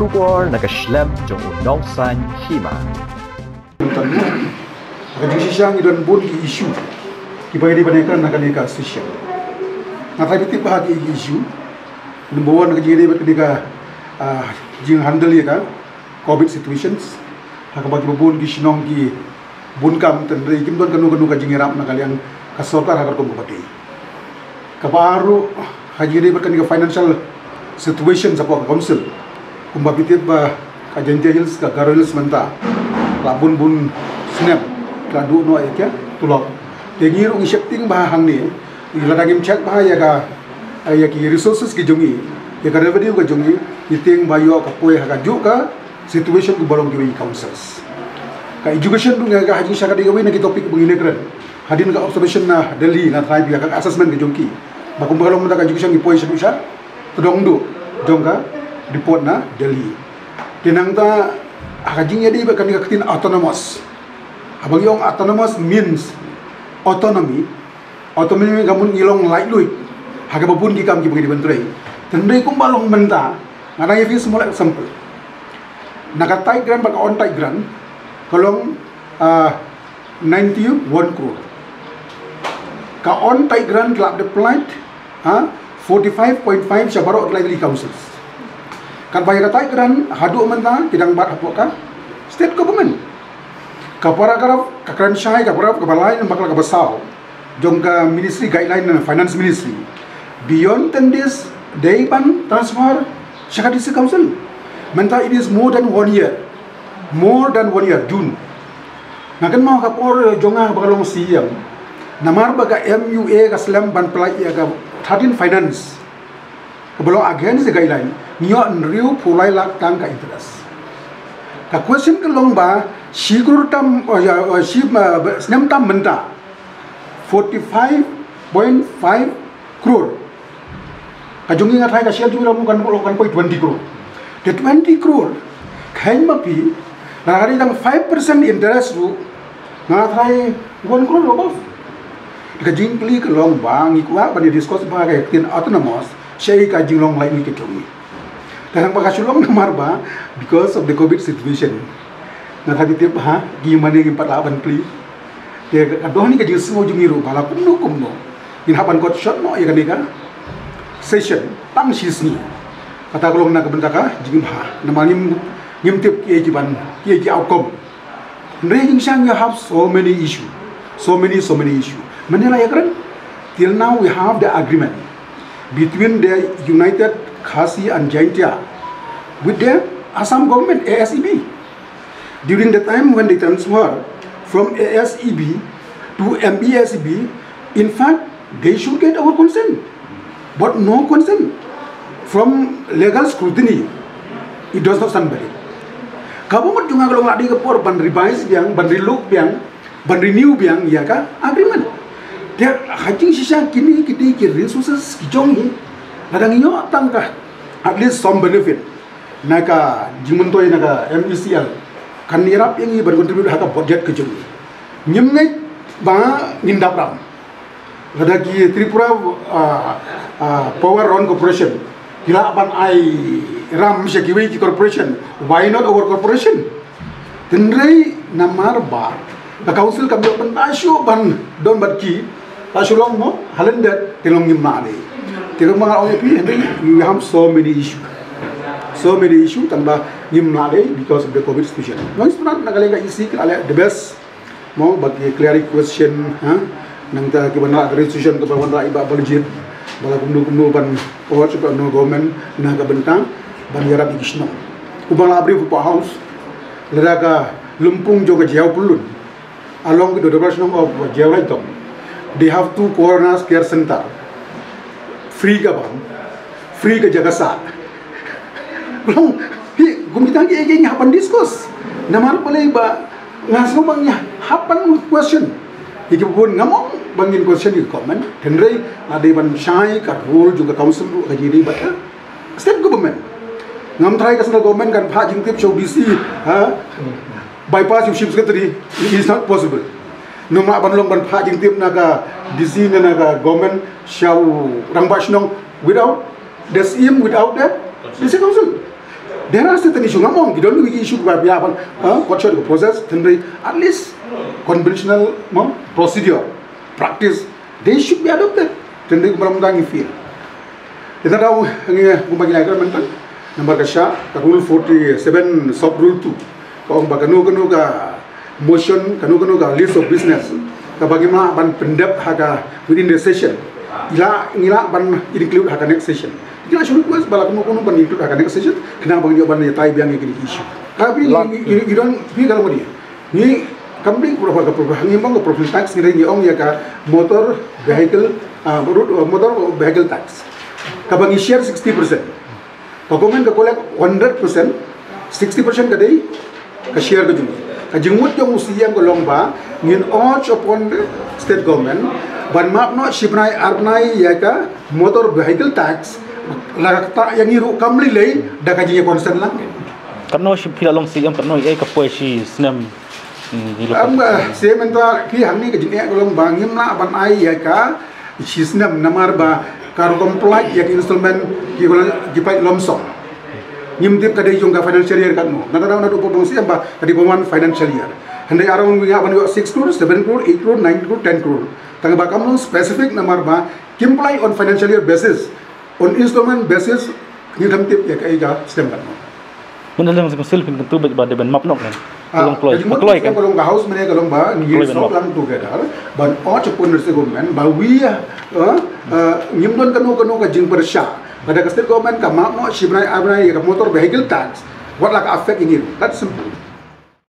Kubor nakaslem jong unongsan hima. Jadi sisiang idan bun ki isu ibai di banekan nakaneka sisiang. Nakai biti bahagi isu number 1 kejiri ketika jing handle ya kan COVID situations hakabagi bun ki sinong ki bun kam tendre kim don kanu ka jingiram nakaliang kasorkar hakar ko bupati. Kabaru hajiri berkenika financial situation sa council kumbabitip ba kajente hills ka garils menta labun bun snap kadu no ya tulok tengiru ngisepting bahang ni iladagim check bah ya ka ki resources ki jongi ya ka revenue ka jongi iting bayo ka poe ha ka juga situation ku bolong ki councils ka education du nga haji saka di gawin na ki topic bungine kren hadin ka observation na Delhi na try biya ka assessment ki jongi bakum balong mata ka education ki poe sa tudong du jongka report na Delhi tinang ta hajing yadi ba kanika katin autonomous abang yung autonomous means autonomy gamun ilong light lui haga babun ki kam ki bagi bentrai tendai kum balong menta ngana yevi small example nakatai grand baka on tai grand kolong 91 crore ka on tai grand club deployed 45.5 syabaro likely councils kan bayar tai grand hadu menta kidang bat hapoka state government kapara karap kakran syai kapara kabalai bakal kabasau jongka ministry guideline na finance ministry beyond 10 days day pan transfer syakadisi council menta it is more than 1 year June nakan mau kapor jonga bakalong siyam namar baga MUA ka slam ban play ya ka 13 finance kabalong against the guideline nyo riu pulai lak tang ka interest ka question kalong ba sigur tam snam tam menta 45.5 crore kajungi ngatai ka sial jungi lamu kan 20 crore the 20 crore kain mapi nakari tang 5% interest ru ngatai 1 crore above kajing kli kalong ba ngikwa ba ni discuss ba ka tin autonomous syai ka jinglong lai ni ketongi kadang pakasulong namar ba because of the COVID situation nakati tip ha gimana yang 48 pli dia adoh ni kajing semua jungiru bala kumno in hapan kot shot no ya kanika session tang sisni kata kolong nak bentaka jing ha namani ngimtip ki jiban ki outcome raging sang you have so many issue manila yakran till now we have the agreement between the United Khasi and Jaintia with the Assam government ASEB during the time when they transfer from ASEB to MBSEB. In fact they should get our consent but no consent from legal scrutiny. It does not stand by it. Kamu juga kalau nggak dikepor ban revise biang ban relook biang ban renew biang ya ka agreement dia hajing sisa kini kita ki resources ki jongi ladang inyo tangka at least some benefit naka jimuntoy naka MECL kan irap yang berkontribut haka budget ke jongi nyemngai ba ngindapram ladagi Tripura Power Run Corporation kila ban ai ram sekiwi ki corporation why not our corporation tendrai namar ba the council kami pentasyo ban don badki pasulong mo halendet tilong ngimale tilong mga OAP and we have so many issue tamba ngimale because of the COVID situation no is not nagalega isi kala the best mo bagi clear question nang ta kibana resolution ke bawah iba budget bala kumno ban power super no government na ka bentang ban yarap ikisno ubang labri fu house ledaka lumpung joga jauh pulun along with the development of Jewraitom, they have 2 corner care center, free ka bang, free ka jagasa. Belum, gumitang ki hapan discuss. Namar pala ba ngaso bang ya hapan question. Iki pun ngamong bangin question di comment. Henry ada ban syai ka rule juga council ka jiri ba state government. Ngam try ka central government kan pha jingtip show DC bypass yung chief secretary, it is not possible. Nung banlong ban pha jingtip naga DC naga government shall rang basnong without the CM without that DC council. there are certain issues ngamong you don't know issue ba biya ban what should the process then at least conventional procedure practice they should be adopted then they kumang feel ita daw ang kumagi na agreement number kasya rule 47 sub rule 2 kung bagano ka motion kanu ka list of business kabagima ban pendap haga within the session ila ban include haga next session kina shuru was bala kuno ban include haga next session kena bang ban tai biang ini issue tapi you don't feel kalau dia ni kambing pura hangi bang profit tax ni ong ya ka motor vehicle motor vehicle tax kabang share 60% government ka collect 100% 60% ka dei ka share ka jumlah kajimut yung usiyam ko long ba ngin urge upon the state government ban map no shipnai arnai ya ka motor vehicle tax lagta yang iru kamli lei da kajinya concern lang karno ship pila long siyam karno ai ka poi shi snam se menta ki hamni kajinya ko long ba ngim na ban ai ya ka shi snam namar ba kar comply ya installment ki ko ki pai lomsong nyimtip kadai yung financial year kan no nada na do potong siya ba kadi paman financial year handai around we have 6 crore 7 crore 8 crore 9 crore 10 crore tang ba kam specific number ba comply on financial year basis on installment basis ni tip ya kai ga system kan no mendalam sa self in tu ba de ben map nok kan long ploy kan kalau ka house mene kalau ba ni so lang together ban ocho pun se government ba we nyimdon kanu ka jing persya pada state government ka map no shibrai abrai ka motor vehicle tax what like affect in it that's simple